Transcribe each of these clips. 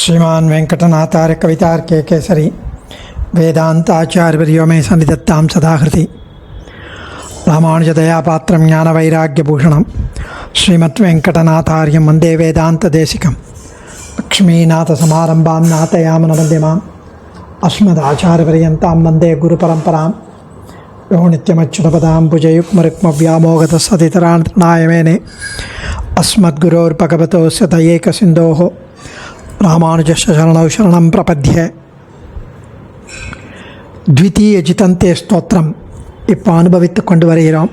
श्रीमान वेंकटनाथार्य कवितार्के केसरी वेदांताचार्यवर्यो मे सन्निधत्तां सदाहृति रामानुजदयापात्रं ज्ञानवैराग्यभूषणं श्रीमद्वेंकटनाथार्यं वन्दे वेदान्तदेशिकं लक्ष्मीनाथसमारम्भां नाथयामनमध्यमाम् अस्मदाचार्यपर्यन्तां वन्दे गुरुपरम्परां यो नित्यमच्युतपदां भुजयुग्मरुक्मव्यामोगतसदितराणाय मेने अस्मद्गुरोर्भगवतोस्य दयैकसिन्धोः रामानुजस्य शरणौ शरणं प्रपद्ये द्वितीय जितंते ஸ்தோத்திரம் இப்போ அனுபவித்து கொண்டு வருகிறோம்.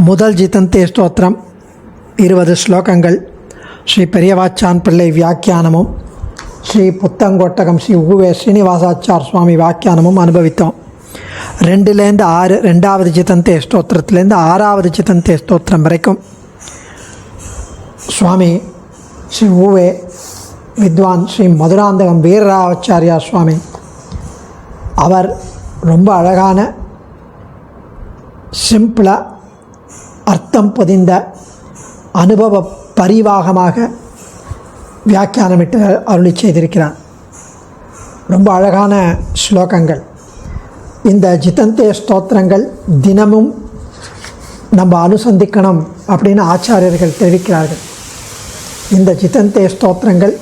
முதல் ஜிதந்தே ஸ்தோத்திரம் 20 ஸ்லோகங்கள் ஸ்ரீ பெரியவாச்சான் பிள்ளை வியாக்கியானமும் ஸ்ரீ புத்தங்கோட்டகம் ஸ்ரீ உவே ஸ்ரீனிவாசாச்சார் சுவாமி வியாக்கியானமும் அனுபவித்தோம். 2லேருந்து 6 ரெண்டாவது ஜிதந்தே ஸ்தோத்திரத்துலேருந்து 6வது ஜிதந்தே ஸ்தோத்திரம் வரைக்கும் சுவாமி ஸ்ரீ உவே வித்வான் ஸ்ரீ மதுராந்தகம் வீரராவாச்சாரியா சுவாமி அவர் ரொம்ப அழகான சிம்பிளாக அர்த்தம் பொதிந்த அனுபவ பரிவாகமாக வியாக்கியானமிட்டு அருளி செய்திருக்கிறார். ரொம்ப அழகான ஸ்லோகங்கள். இந்த ஜிதந்தே ஸ்தோத்திரங்கள் தினமும் நம்ம அனுசந்திக்கணும் அப்படின்னு ஆச்சாரியர்கள் தெரிவிக்கிறார்கள். இந்த ஜிதந்தே ஸ்தோத்திரங்கள்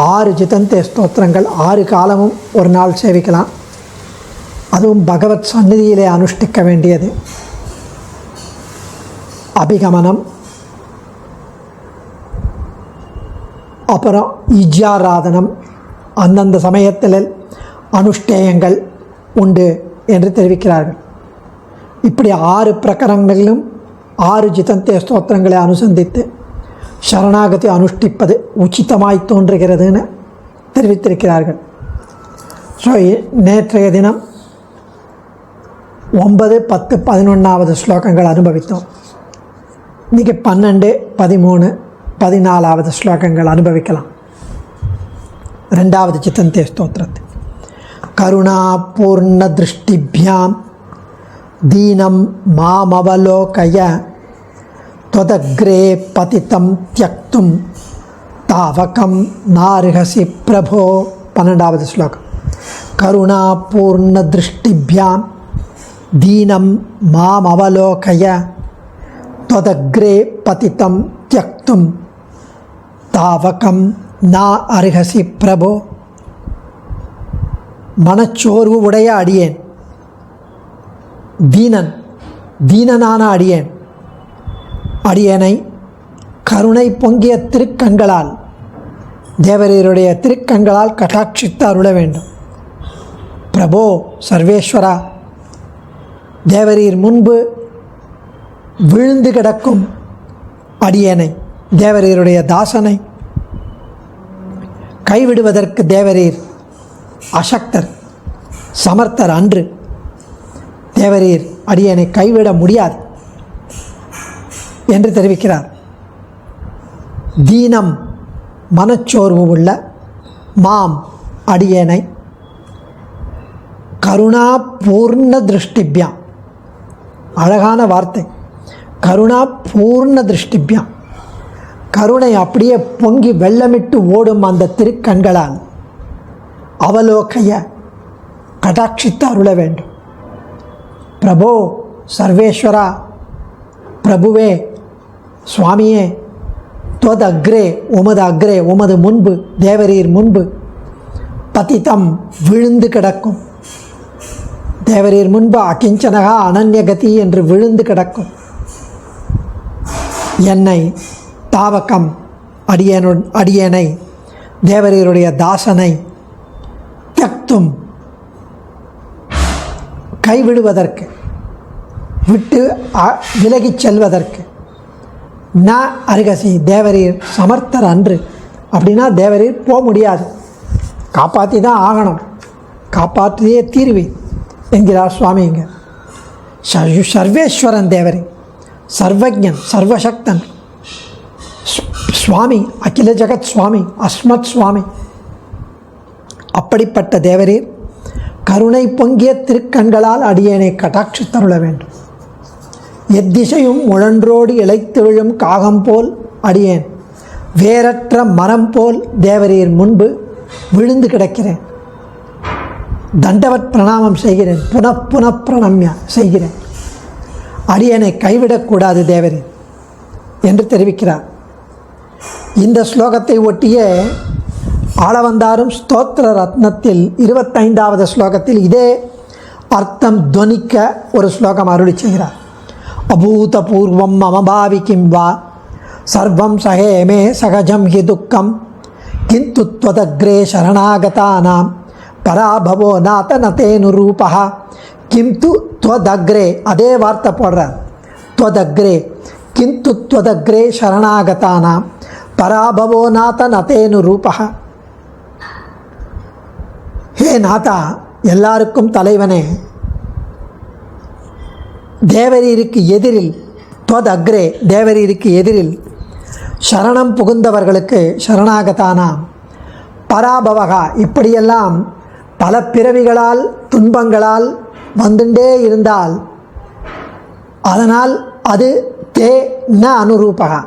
6 ஜிதந்தே ஸ்தோத்திரங்கள் 6 காலமும் ஒரு நாள் சேவிக்கலாம். அதுவும் பகவத் சந்நிதியிலே அனுஷ்டிக்க வேண்டியது. அபிகமனம், அப்புறம் இஜ்யாராதனம், அந்தந்த சமயத்தில் அனுஷ்டேயங்கள் உண்டு என்று தெரிவிக்கிறார்கள். இப்படி 6 பிரகரணங்களிலும் 6 ஜிதந்தே ஸ்தோத்திரங்களை அனுசந்தித்து சரணாகதி அனுஷ்டிப்பது உச்சிதமாய் தோன்றுகிறதுன்னு தெரிவித்திருக்கிறார்கள். ஸோ நேற்றைய தினம் 9, 10, 11வது ஸ்லோகங்கள் அனுபவித்தோம். இன்றைக்கி 12, 13, 14வது ஸ்லோகங்கள் அனுபவிக்கலாம். 2வது ஜிதந்தே ஸ்தோத்திரத்தை கருணா பூர்ண திருஷ்டிபியாம் தீனம் மாமவலோகய त्वदग्रे पतितं त्यक्तुं तावकं नार्हसि प्रभो. 12வது श्लोकम करुणापूर्णदृष्टिभ्यां दीनं मामवलोकय त्वदग्रे पतितं त्यक्तुं तावकं न अर्हसि प्रभो. மனச்சோர்வு உடைய அடியேன், தீனனான அடியேனை கருணை பொங்கிய திருக்கண்களால், தேவரீருடைய திருக்கண்களால் கட்டாட்சித்து அருள வேண்டும். பிரபோ சர்வேஸ்வரா, தேவரீர் முன்பு விழுந்து கிடக்கும் அடியேனை, தேவரீருடைய தாசனை கைவிடுவதற்கு தேவரீர் அசக்தர், சமர்த்தர் அன்று. தேவரீர் அடியேனை கைவிட முடியாது என்று தெரிவிக்கிறார். தீனம் மனச்சோர்வு உள்ள, மாம் அடியேனை, கருணா பூர்ண திருஷ்டிபியாம், அழகான வார்த்தை, கருணா பூர்ண திருஷ்டிபியாம், கருணை அப்படியே பொங்கி வெள்ளமிட்டு ஓடும் அந்த திருக்கண்களால் அவலோகைய கடாட்சித்து அருள வேண்டும். பிரபோ சர்வேஸ்வரா, பிரபுவே சுவாமியே, துவத் அக்ரே, உமது அக்ரே, உமது முன்பு, தேவரீர் முன்பு, பதிதம் விழுந்து கிடக்கும், தேவரீர் முன்பு அகிஞ்சனகா அனன்யகதி என்று விழுந்து கிடக்கும் என்னை, தாவகம் அடியேனை, தேவரீருடைய தாசனை, தியக்தும் கைவிடுவதற்கு, விட்டு விலகிச் செல்வதற்கு, ந அருகசி, தேவரீர் சமர்த்தர் அன்று. அப்படின்னா தேவரீர் போக முடியாது, காப்பாற்றி தான் ஆகணும், காப்பாற்றியே தீர்வி என்கிறார் சுவாமிங்க. சர்வேஸ்வரன் தேவரீர், சர்வஜன், சர்வசக்தன் சுவாமி, அகில ஜகத் சுவாமி, அஸ்மத் சுவாமி. அப்படிப்பட்ட தேவரீர் கருணை பொங்கிய திருக்கண்களால் அடியேனை கட்டாட்சித்தருள வேண்டும். எத்திசையும் முழன்றோடு இழைத்து விழும் காகம் போல் அடியேன் வேரற்ற மரம் போல் தேவரீர் முன்பு விழுந்து கிடக்கிறேன். தண்டவத் பிரணாமம் செய்கிறேன். புனః பிரணம்யா செய்கிறேன். அடியனை கைவிடக்கூடாது தேவரீர் என்று தெரிவிக்கிறார். இந்த ஸ்லோகத்தை ஒட்டிய ஆளவந்தாரும் ஸ்தோத்திர ரத்னத்தில் 25வது ஸ்லோகத்தில் இதே அர்த்தம் துவனிக்க ஒரு ஸ்லோகம் அருளி செய்கிறார். அபூதபூர்வம் மம பாவி கிம் வா சர்வம் சகேமே சகஜம் ஹி துக்கம் கிந்து த்வதக்ரே சரணாகதானாம் பராபவோ நாத நதேனுரூபா. கிந்து த்வதக்ரே, அதே வார்த்தை போடுறார். த்வதக்ரே கிந்து த்வதக்ரே சரணாகதானாம் பராபவோ நாத நதேனுரூபா. ஹே நாதா, எல்லாருக்கும் தலைவனே, தேவரீருக்கு எதிரில், த்வதக்ரே தேவரீருக்கு எதிரில் சரணம் புகுந்தவர்களுக்கு சரணாகதானாம் பராபவகா, இப்படியெல்லாம் பல பிறவிகளால் துன்பங்களால் வந்துட்டே இருந்தால் அதனால் அது தே ந அனுரூபகா,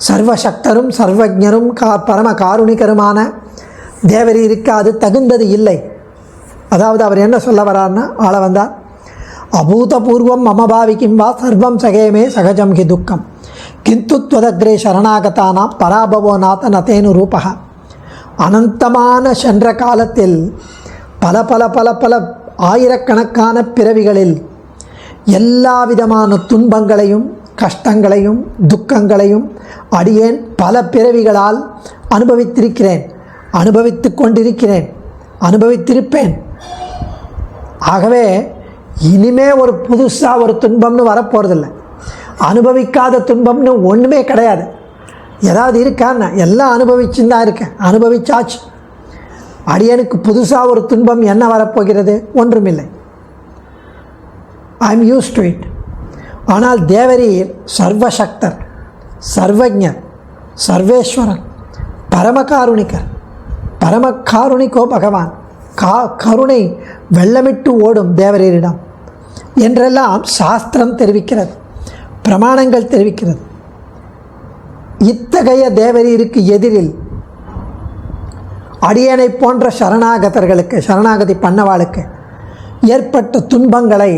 சர்வசக்தரும் சர்வஜரும் பரம காருணிகருமான தேவரீருக்கு அது தகுந்தது இல்லை. அதாவது அவர் என்ன சொல்ல வரார்னா, ஆள வந்தார், அபூதபூர்வம் மம பாவி கிம் வா சர்வம் சகேமே சகஜம் ஹி துக்கம் கிந்து த்வதக்ரே சரணாகதானாம் பராபவோ நாத நதேனு ரூபகா. அனந்தமான சென்ற காலத்தில் பல பல பல பல ஆயிரக்கணக்கான பிறவிகளில் எல்லா விதமான துன்பங்களையும் கஷ்டங்களையும் துக்கங்களையும் அடியேன் பல பிறவிகளால் அனுபவித்திருக்கிறேன், அனுபவித்து கொண்டிருக்கிறேன், அனுபவித்திருப்பேன். ஆகவே இனிமே ஒரு புதுசாக ஒரு துன்பம்னு வரப்போகிறதில்லை. அனுபவிக்காத துன்பம்னு ஒன்றுமே கிடையாது. ஏதாவது இருக்கான்னா எல்லாம் அனுபவிச்சுன்னு தான் இருக்கேன், அனுபவிச்சாச்சு. அடியனுக்கு புதுசாக ஒரு துன்பம் என்ன வரப்போகிறது? ஒன்றுமில்லை. I am use to it. ஆனால் தேவரீர் சர்வசக்தர், சர்வஜர், சர்வேஸ்வரன், பரமகாருணிகர், பரமகாருணிகோ பகவான், கருணை வெள்ளமிட்டு ஓடும் தேவரீரிடம் என்றெல்லாம் சாஸ்திரம் தெரிவிக்கிறது, பிரமாணங்கள் தெரிவிக்கிறது. இத்தகைய தேவரீருக்கு எதிரில் அடியனை போன்ற சரணாகதர்களுக்கு, சரணாகதி பண்ணவாளுக்கு ஏற்பட்ட துன்பங்களை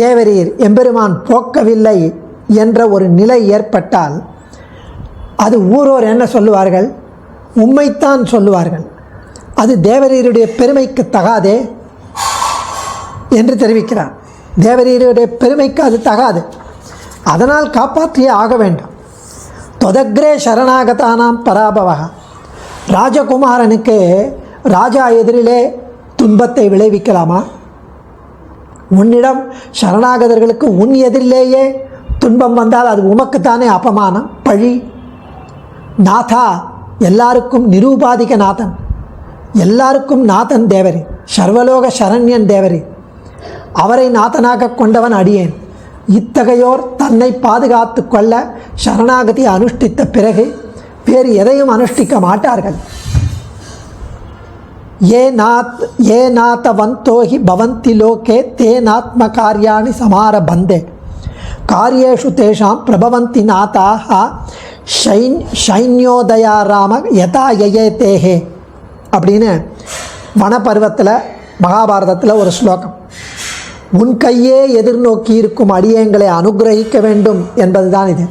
தேவரீர் எம்பெருமான் போக்கவில்லை என்ற ஒரு நிலை ஏற்பட்டால் அது ஊரோர் என்ன சொல்லுவார்கள்? உம்மைத்தான் சொல்லுவார்கள். அது தேவரீருடைய பெருமைக்கு தகாதே என்று தெரிவிக்கிறார். தேவரீருடைய பெருமைக்கு அது தகாது, அதனால் காப்பாற்றியே ஆக வேண்டும். தொதக்ரே சரணாகதானாம் பராபவா. ராஜகுமாரனுக்கு ராஜா எதிரிலே துன்பத்தை விளைவிக்கலாமா? உன்னிடம் சரணாகதர்களுக்கு உன் எதிரிலேயே துன்பம் வந்தால் அது உமக்குத்தானே அபமானம், பழி. நாதா, எல்லாருக்கும் நிரூபாதிக நாதன், எல்லாருக்கும் நாதன் தேவரே, சர்வலோக சரண்யன் தேவரே, அவரை நாதனாக கொண்டவன் அடியேன். இத்தகையோர் தன்னை பாதுகாத்து கொள்ள சரணாகதி அனுஷ்டித்த பிறகு வேறு எதையும் அனுஷ்டிக்க மாட்டார்கள். ஏ நாதவந்தோஹி பவந்தி லோகே தே நாத்ம காரியாணி சமாரபந்தே காரியேஷு தேஷாம் பிரபவந்தி நாதாக சைன்யோதயா ராம யதா யயேதேஹே அப்படின்னு வனப்பருவத்தில் மகாபாரதத்தில் ஒரு ஸ்லோகம். உன் கையே எதிர்நோக்கி இருக்கும் அடியேங்களை அனுகிரகிக்க வேண்டும் என்பதுதான் இது.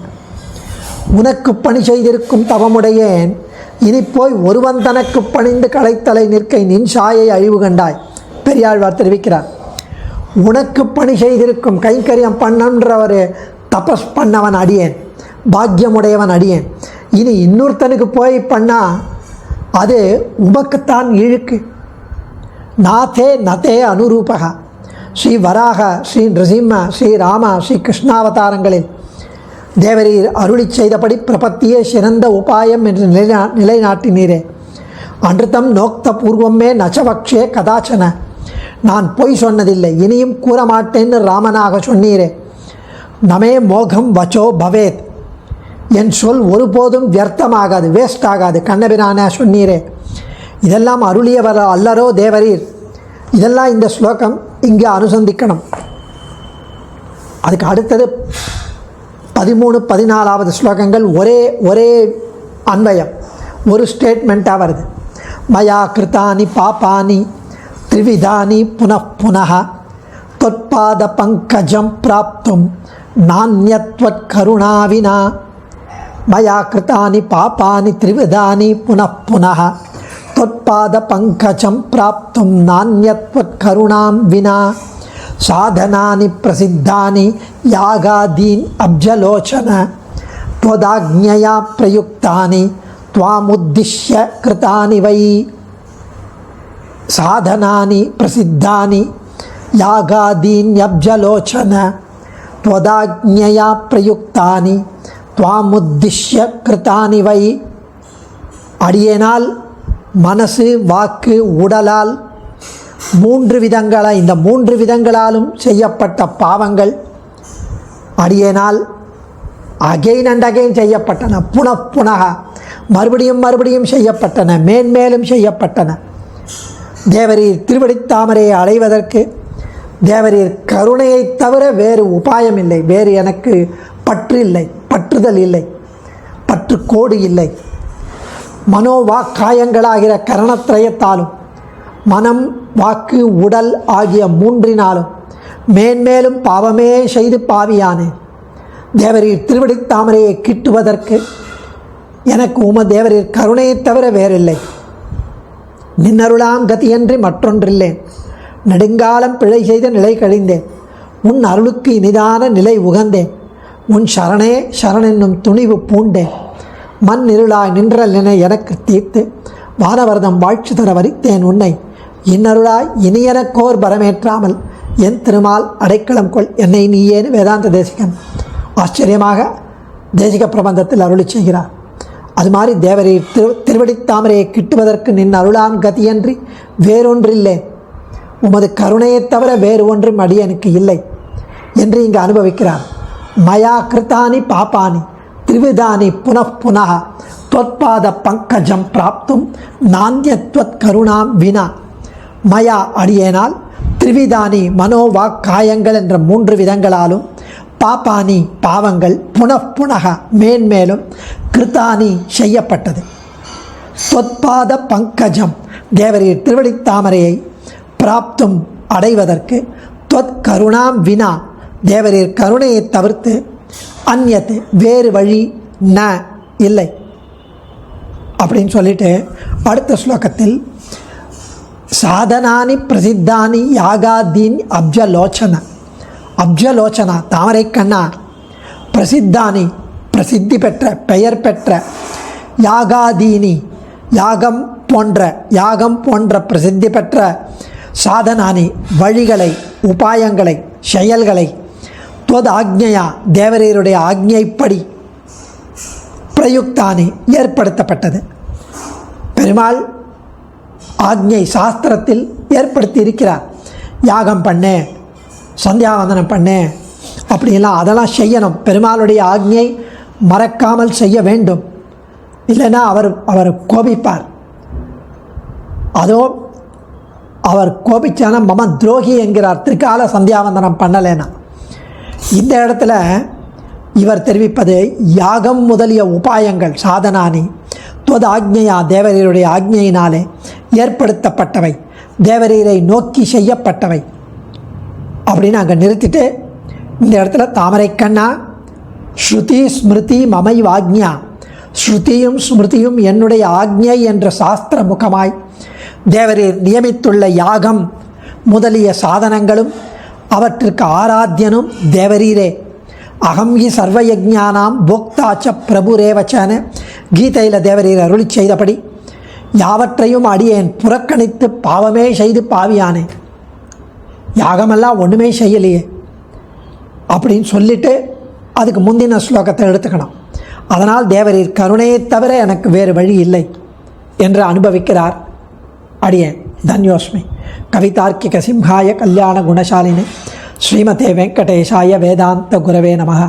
உனக்கு பணி செய்திருக்கும் தவமுடையேன், இனி போய் ஒருவன் தனக்கு பணிந்து களைத்தலை நிற்கை நின் சாயை அழிவு கண்டாய். பெரியாழ்வார் தெரிவிக்கிறார். உனக்கு பணி செய்திருக்கும், கைங்கரியம் பண்ணன்ற ஒரு தபஸ் பண்ணவன் அடியேன், பாக்கியமுடையவன் அடியேன். இனி இன்னொருத்தனுக்கு போய் பண்ணால் அது உமக்குத்தான் இழுக்கு. நாதே நதே அனுரூபகா. ஸ்ரீ வராக, ஸ்ரீ நிருசிம்ம, ஸ்ரீ ராம, ஸ்ரீ கிருஷ்ணாவதாரங்களில் தேவரீர் அருளி செய்தபடி பிரபத்தியே சிறந்த உபாயம் என்று நிலைநாட்டினீரே. அன்றுதம் நோக்த பூர்வமே நச்சபக்ஷே கதாச்சன. நான் பொய் சொன்னதில்லை, இனியும் கூற மாட்டேன்னு ராமனாக சொன்னீரே. நமே மோகம் வச்சோ பவேத். என் சொல் ஒருபோதும் வியர்த்தமாகாது, வேஸ்ட் ஆகாது, கண்ணபிரான சொன்னீரே. இதெல்லாம் அருளியவர் அல்லரோ தேவரீர். இதெல்லாம் இந்த ஸ்லோகம் இங்கே அனுசந்திக்கணும். அதுக்கு அடுத்தது 13, 14வது ஸ்லோகங்கள் ஒரே அன்வயம் ஒரு ஸ்டேட்மெண்ட்டாக வருது. மயா கிருதானி பாபானி த்ரிவிதானி புனః தொற்பாத பங்கஜம் பிராப்தும் நான்யத்வத் கருணாவினா. மயா கிருதானி பாபானி த்ரிவிதானி புனః தொற்பாத பங்கஜம் பிராப்தும் நான்யத்வத் கருணாம் வினா. சாதனானி பிரசித்தானி யாகாதீன் அப்ஜலோச்சன त्वदाज्ञया प्रयुक्तानि त्वामुद्दिश्य कृतानि वै. साधनानि प्रसिद्धानि यागादीन्यब्जलोचन त्वदाज्ञया प्रयुक्तानि त्वामुद्दिश्य कृतानि वै. அடியேனால் மனசு வாக்கு உடலால் இந்த மூன்று விதங்களாலும் செய்யப்பட்ட பாவங்கள் அடியேனால் அகைன் அண்ட் அகைன் செய்யப்பட்டன, புனః மறுபடியும் செய்யப்பட்டன, மேன்மேலும் செய்யப்பட்டன. தேவரீர் திருவடித்தாமரையை அடைவதற்கு தேவரீர் கருணையை தவிர வேறு உபாயம் இல்லை. வேறு எனக்கு பற்றுதல் இல்லை, பற்றுக்கோடு இல்லை. மனோவாக்காயங்களாகிற கரணத்திரயத்தாலும் மனம் வாக்கு உடல் ஆகிய மூன்றினாலும் மேன்மேலும் பாவமே செய்து பாவியானேன். தேவரீர் திருவடித்தாமரையை கிட்டுவதற்கு எனக்கு தேவரீர் கருணையை தவிர வேறில்லை. நின்னருளாம் கதியன்றி மற்றொன்றில்லேன். நெடுங்காலம் பிழை செய்த நிலை கழிந்தேன். உன் அருளுக்கு இனிதான நிலை உகந்தேன். உன் சரணே சரணென்னும் துணிவு பூண்டேன். மண் இருளாய் நின்ற நினை எனக்கு தீர்த்து வானவர்தம் வாழ்ச்சி தர வரித்தேன் உன்னை. இன்னருளாய் இனியனக்கோர் பரமேற்றாமல் என் திருமால் அடைக்கலம் கொள் என்னை நீயேன்னு வேதாந்த தேசிகன் ஆச்சரியமாக தேசிக பிரபந்தத்தில் அருளி செய்கிறார். அது மாதிரி தேவரீர் திருவடித்தாமரையை கிட்டுவதற்கு நின் அருளாம் கதியன்றி வேறொன்றில்லை. உமது கருணையை தவிர வேறு ஒன்றும் அடியனுக்கு இல்லை என்று இங்கு அனுபவிக்கிறார். மயா கிருத்தானி பாபானி த்ரிவிதானி புனః தொற்பாத பங்கஜம் பிராப்தும் நான்யத்வத் கருணாம் வினா. மயா அடியேனால் த்ரிவிதானி மனோவாக்காயங்கள் என்ற மூன்று விதங்களாலும் பாபானி பாவங்கள் புனః மேன்மேலும் கிருத்தானி செய்யப்பட்டது. தொற்பாத பங்கஜம் தேவரீர் திருவடித்தாமரையை பிராப்தும் அடைவதற்கு தொத் கருணாம் வினா தேவரீர் கருணையை தவிர்த்து அந்யத்து வேறு வழி இல்லை அப்படின்னு சொல்லிட்டு அடுத்த ஸ்லோகத்தில் சாதனானி பிரசித்தானி யாகாதீன் அப்ஜலோச்சனா தாமரை கண்ணா பிரசித்தானி பிரசித்தி பெற்ற பெயர் பெற்ற யாகாதீனி யாகம் போன்ற பிரசித்தி பெற்ற சாதனானி வழிகளை உபாயங்களை செயல்களை துவத் ஆக்ஞையா தேவரீருடைய ஆக்ஞைப்படி பிரயுக்தானி ஏற்படுத்தப்பட்டது. பெருமாள் ஆக்ஞை சாஸ்திரத்தில் ஏற்படுத்தி இருக்கிறார். யாகம் பண்ணு, சந்தியாவந்தனம் பண்ணு, அப்படிலாம் அதெல்லாம் செய்யணும். பெருமாளுடைய ஆக்ஞை மறக்காமல் செய்ய வேண்டும், இல்லைன்னா அவர் கோபிப்பார். அதோ அவர் கோபிச்சான மம துரோகி என்கிறார் திருக்கால சந்தியாவந்தனம் பண்ணலைன்னா. இந்த இடத்துல இவர் தெரிவிப்பது யாகம் முதலிய உபாயங்கள் சாதனானி துவத் ஆக்ஞையா தேவரீருடைய ஆக்ஞையினாலே ஏற்படுத்தப்பட்டவை, தேவரீரை நோக்கி செய்யப்பட்டவை அப்படின்னு அங்கே நிறுத்திட்டு இந்த இடத்துல தாமரை கண்ணா ஸ்ருதி ஸ்மிருதி மமை வாக்ஞா, ஸ்ருதியும் ஸ்மிருதியும் என்னுடைய ஆக்ஞை என்ற சாஸ்திர முகமாய் தேவரீர் நியமித்துள்ள யாகம் முதலிய சாதனங்களும் அவற்றிற்கு ஆராத்தியனும் தேவரீரே. அகம் ஹி சர்வயஜானாம் போக்தாச்ச பிரபுரேவச்சன கீதையில் தேவரீர் அருளி செய்தபடி யாவற்றையும் அடியேன் புறக்கணித்து பாவமே செய்து பாவியானேன். யாகமெல்லாம் ஒன்றுமே செய்யலையே அப்படின்னு சொல்லிட்டு அதுக்கு முந்தின ஸ்லோகத்தை எடுத்துக்கணும். அதனால் தேவரீர் கருணையை தவிர எனக்கு வேறு வழி இல்லை என்று அனுபவிக்கிறார் அடியேன். தன்யோஸ்மி. கவிதார்க்கிக சிம்ஹாய கல்யாண குணசாலினி ஸ்ரீமதே வெங்கடேஷாய வேதாந்த குரவே நமஹ.